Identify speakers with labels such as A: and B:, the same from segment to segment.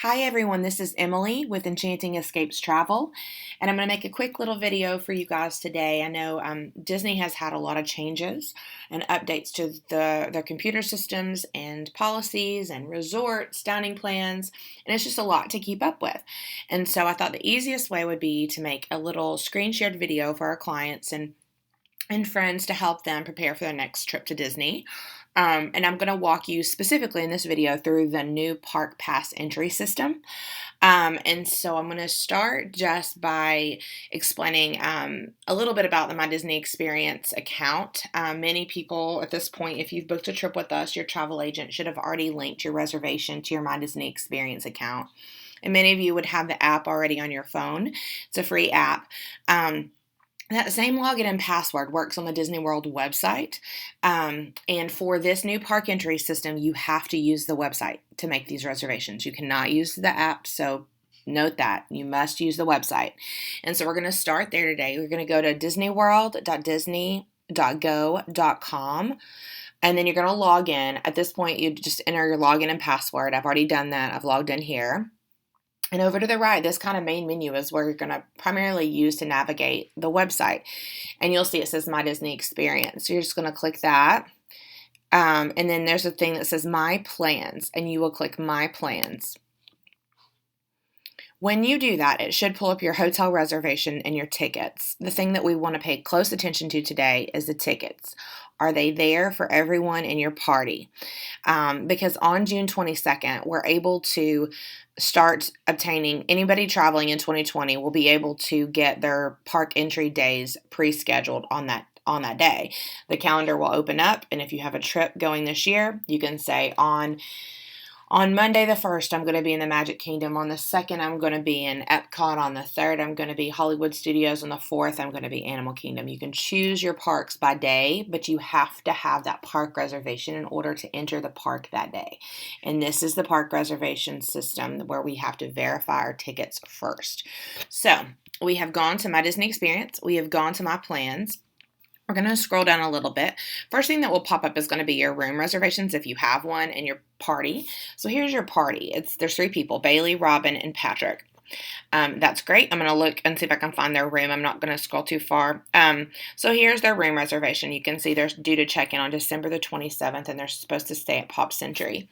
A: Hi everyone, this is Emily with Enchanting Escapes Travel, and I'm going to make a quick little video for you guys today. I know Disney has had a lot of changes and updates to their computer systems and policies and resorts, dining plans, and it's just a lot to keep up with. And so I thought the easiest way would be to make a little screen shared video for our clients and friends to help them prepare for their next trip to Disney. And I'm going to walk you specifically in this video through the new Park Pass entry system. And so I'm going to start just by explaining a little bit about the My Disney Experience account. Many people at this point, if you've booked a trip with us, your travel agent should have already linked your reservation to your My Disney Experience account. And many of you would have the app already on your phone. It's a free app. That same login and password works on the Disney World website. And for this new park entry system, you have to use the website to make these reservations. You cannot use the app, so note that. You must use the website. And so we're going to start there today. We're going to go to disneyworld.disney.go.com. And then you're going to log in. At this point, you just enter your login and password. I've already done that. I've logged in here. And over to the right, this kind of main menu is where you're going to primarily use to navigate the website. And you'll see it says My Disney Experience. So you're just going to click that. And then there's a thing that says My Plans, and you will click My Plans. When you do that, it should pull up your hotel reservation and your tickets. The thing that we want to pay close attention to today is the tickets. Are they there for everyone in your party? Because on June 22nd, we're able to start obtaining anybody traveling in 2020 will be able to get their park entry days pre-scheduled on that day. The calendar will open up, and if you have a trip going this year, you can say on Monday the 1st, I'm going to be in the Magic Kingdom. On the 2nd, I'm going to be in Epcot. On the 3rd, I'm going to be Hollywood Studios. On the 4th, I'm going to be Animal Kingdom. You can choose your parks by day, but you have to have that park reservation in order to enter the park that day. And this is the park reservation system where we have to verify our tickets first. So we have gone to My Disney Experience. We have gone to My Plans. We're going to scroll down a little bit. First thing that will pop up is going to be your room reservations if you have one, and your party. So here's your party. There's 3 people, Bailey, Robin, and Patrick. That's great. I'm going to look and see if I can find their room. I'm not going to scroll too far. So here's their room reservation. You can see they're due to check in on December the 27th, and they're supposed to stay at Pop Century.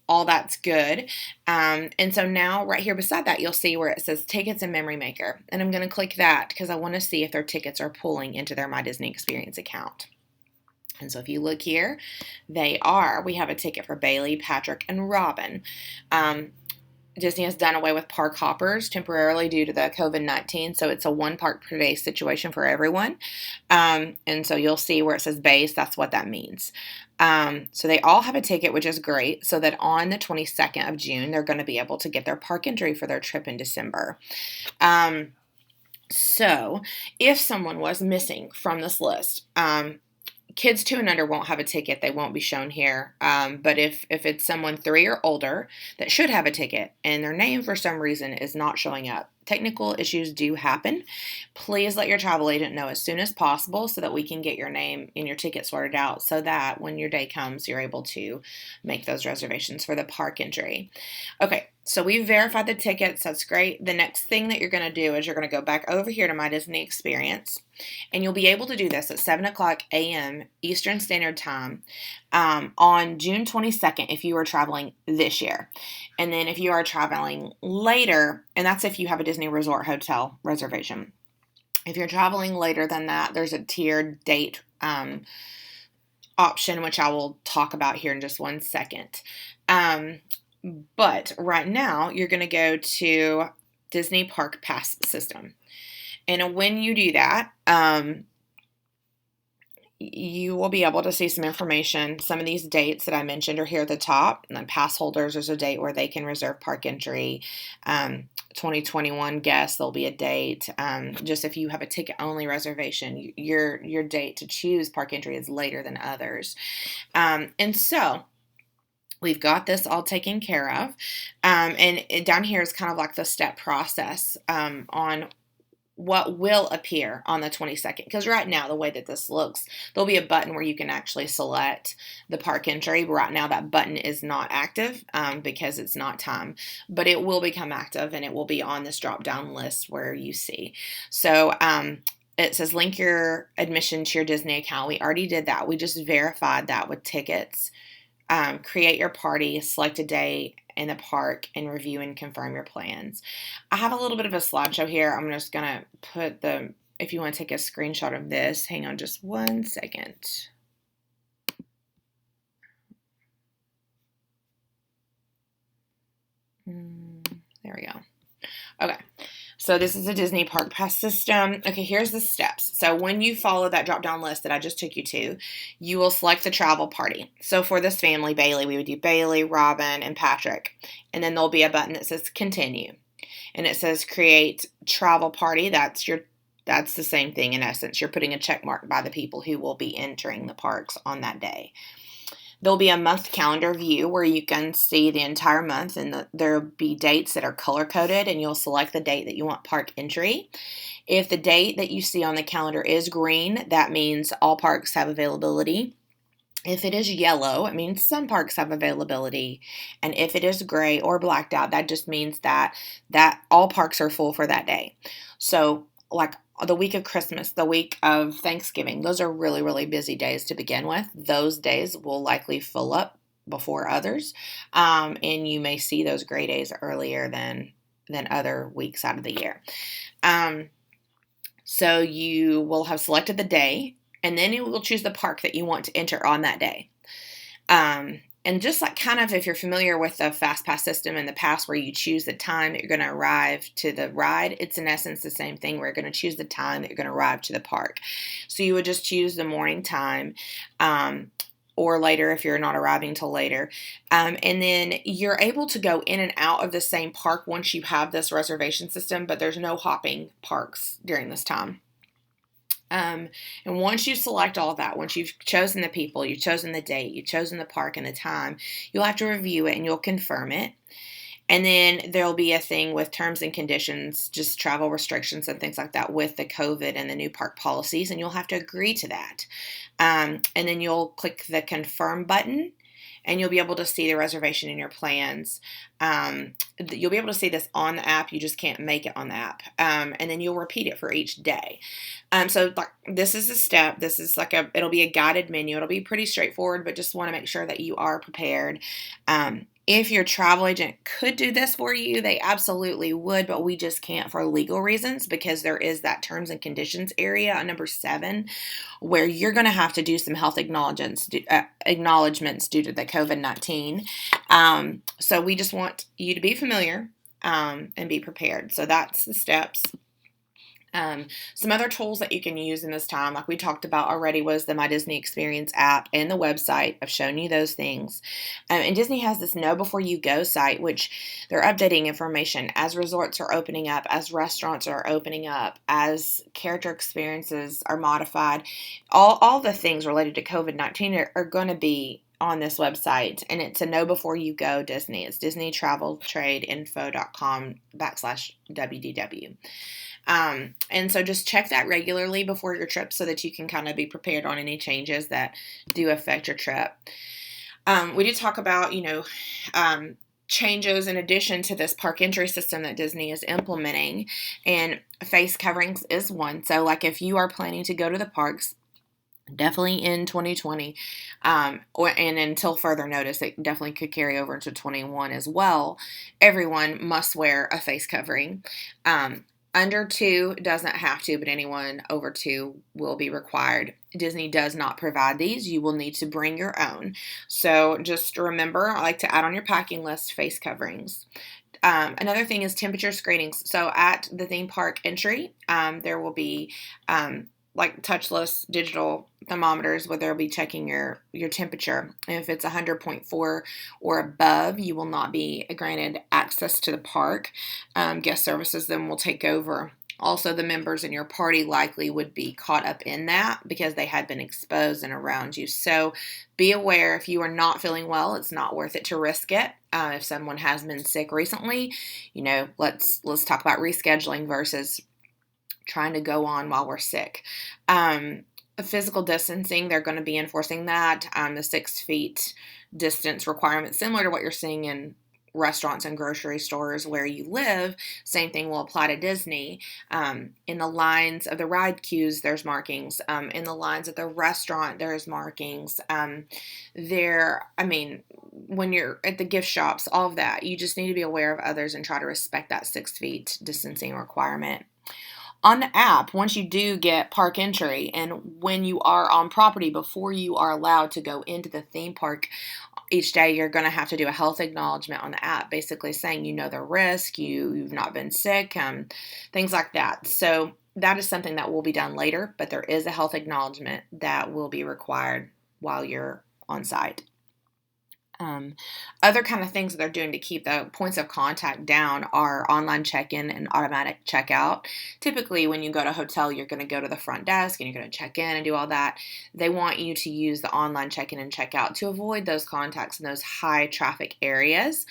A: All that's good. And so now right here beside that, you'll see where it says Tickets and Memory Maker. And I'm going to click that because I want to see if their tickets are pulling into their My Disney Experience account. And so if you look here, they are. We have a ticket for Bailey, Patrick, and Robin. Disney has done away with park hoppers temporarily due to the COVID-19, so it's a 1 park per day situation for everyone. And so you'll see where it says base, that's what that means. So they all have a ticket, which is great, so that on the 22nd of June, they're going to be able to get their park entry for their trip in December. So if someone was missing from this list, kids 2 and under won't have a ticket. They won't be shown here. But if it's someone 3 or older that should have a ticket and their name for some reason is not showing up, technical issues do happen. Please let your travel agent know as soon as possible so that we can get your name and your ticket sorted out so that when your day comes, you're able to make those reservations for the park entry. Okay, so we've verified the tickets. That's great. The next thing that you're going to do is you're going to go back over here to My Disney Experience, and you'll be able to do this at 7 o'clock a.m. Eastern Standard Time on June 22nd if you are traveling this year. And then if you are traveling later, and that's if you have a Disney Resort hotel reservation. If you're traveling later than that, there's a tiered date option, which I will talk about here in just 1 second. But right now, you're going to go to Disney Park Pass system. And when you do that, you will be able to see some information. Some of these dates that I mentioned are here at the top. And then pass holders, there's a date where they can reserve park entry. 2021 guests, there'll be a date. Just if you have a ticket-only reservation, your date to choose park entry is later than others. And so we've got this all taken care of. And down here is kind of like the step process on what will appear on the 22nd. Because right now, the way that this looks, there'll be a button where you can actually select the park entry. But right now, that button is not active because it's not time. But it will become active, and it will be on this drop-down list where you see. So it says link your admission to your Disney account. We already did that. We just verified that with tickets. Create your party, select a day in the park, and review and confirm your plans. I have a little bit of a slideshow here. I'm just going to put if you want to take a screenshot of this, hang on just 1 second. There we go. Okay. So this is a Disney Park Pass system. Okay, here's the steps. So when you follow that drop-down list that I just took you to, you will select the travel party. So for this family, Bailey, we would do Bailey, Robin, and Patrick. And then there'll be a button that says continue. And it says create travel party. That's the same thing in essence. You're putting a check mark by the people who will be entering the parks on that day. There'll be a month calendar view where you can see the entire month, and there'll be dates that are color-coded, and you'll select the date that you want park entry. If the date that you see on the calendar is green, that means all parks have availability. If it is yellow, it means some parks have availability. And if it is gray or blacked out, that just means that all parks are full for that day. So, like the week of Christmas, the week of Thanksgiving, those are really, really busy days to begin with. Those days will likely fill up before others. And you may see those gray days earlier than other weeks out of the year. So you will have selected the day, and then you will choose the park that you want to enter on that day. And just like kind of if you're familiar with the FastPass system in the past where you choose the time that you're going to arrive to the ride, it's in essence the same thing. We're going to choose the time that you're going to arrive to the park. So you would just choose the morning time or later if you're not arriving till later. And then you're able to go in and out of the same park once you have this reservation system, but there's no hopping parks during this time. And once you select all of that, once you've chosen the people, you've chosen the date, you've chosen the park and the time, you'll have to review it and you'll confirm it. And then there'll be a thing with terms and conditions, just travel restrictions and things like that with the COVID and the new park policies, and you'll have to agree to that. And then you'll click the confirm button, and you'll be able to see the reservation in your plans. You'll be able to see this on the app. You just can't make it on the app. And then you'll repeat it for each day. So like this is a step. This is it'll be a guided menu. It'll be pretty straightforward, but just want to make sure that you are prepared. If your travel agent could do this for you, they absolutely would, but we just can't for legal reasons because there is that terms and conditions area on number 7 where you're going to have to do some health acknowledgments due to the COVID-19. So we just want you to be familiar and be prepared. So that's the steps. Some other tools that you can use in this time, like we talked about already, was the My Disney Experience app and the website. I've shown you those things. And Disney has this Know Before You Go site, which they're updating information as resorts are opening up, as restaurants are opening up, as character experiences are modified. All the things related to COVID-19 are going to be on this website, and it's a Know Before You Go Disney. It's DisneyTravelTradeInfo.com/WDW. And so just check that regularly before your trip so that you can kind of be prepared on any changes that do affect your trip. We did talk about, changes in addition to this park entry system that Disney is implementing, and face coverings is one. So like if you are planning to go to the parks, definitely in 2020, and until further notice, it definitely could carry over into 21 as well, everyone must wear a face covering. Under 2 doesn't have to, but anyone over 2 will be required. Disney does not provide these. You will need to bring your own. So just remember, I like to add on your packing list face coverings. Another thing is temperature screenings. So at the theme park entry, there will be like touchless digital thermometers where they'll be checking your temperature. And if it's 100.4 or above, you will not be granted access to the park. Guest services then will take over. Also, the members in your party likely would be caught up in that because they had been exposed and around you. So be aware if you are not feeling well, it's not worth it to risk it. If someone has been sick recently, let's talk about rescheduling versus trying to go on while we're sick. Physical distancing, they're going to be enforcing that, the 6 feet distance requirement, similar to what you're seeing in restaurants and grocery stores where you live. Same thing will apply to Disney. In the lines of the ride queues, there's markings. In the lines at the restaurant, there's markings. When you're at the gift shops, all of that, you just need to be aware of others and try to respect that 6 feet distancing requirement. On the app, once you do get park entry and when you are on property, before you are allowed to go into the theme park each day, you're going to have to do a health acknowledgement on the app, basically saying you know the risk, you've not been sick, things like that. So that is something that will be done later, but there is a health acknowledgement that will be required while you're on site. Other kind of things that they're doing to keep the points of contact down are online check-in and automatic checkout. Typically, when you go to a hotel, you're going to go to the front desk and you're going to check in and do all that. They want you to use the online check-in and checkout to avoid those contacts in those high traffic areas.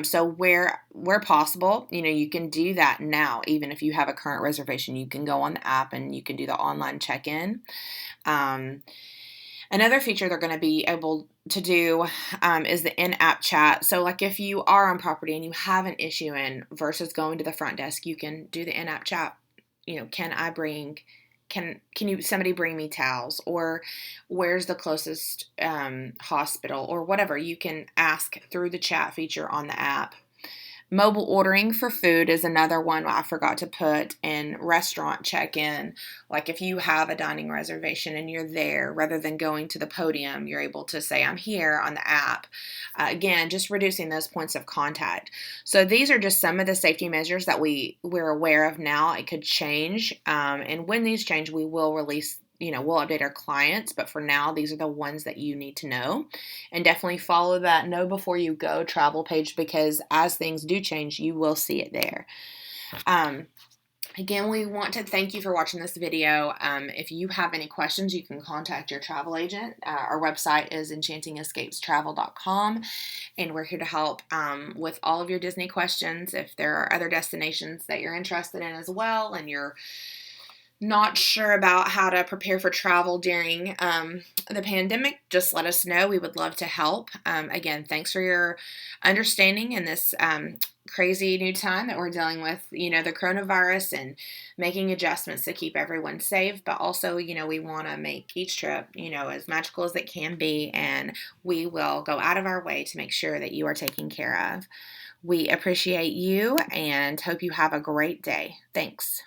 A: So where possible, you can do that now. Even if you have a current reservation, you can go on the app and you can do the online check-in. Another feature they're going to be able to do is the in-app chat. So like if you are on property and you have an issue versus going to the front desk, you can do the in-app chat. Can somebody bring me towels, or where's the closest hospital, or whatever. You can ask through the chat feature on the app. Mobile ordering for food is another one I forgot to put in restaurant check-in. Like if you have a dining reservation and you're there, rather than going to the podium, you're able to say, I'm here on the app. Again, just reducing those points of contact. So these are just some of the safety measures that we're aware of now. It could change. And when these change, we will release we'll update our clients, but for now, these are the ones that you need to know. And definitely follow that know before you go travel page, because as things do change, you will see it there. Again, we want to thank you for watching this video. If you have any questions, you can contact your travel agent. Our website is enchantingescapestravel.com, and we're here to help with all of your Disney questions. If there are other destinations that you're interested in as well, and you're not sure about how to prepare for travel during the pandemic, just let us know. We would love to help. Again, thanks for your understanding in this crazy new time that we're dealing with, the coronavirus, and making adjustments to keep everyone safe. But also, we want to make each trip, as magical as it can be, and we will go out of our way to make sure that you are taken care of. We appreciate you and hope you have a great day. Thanks.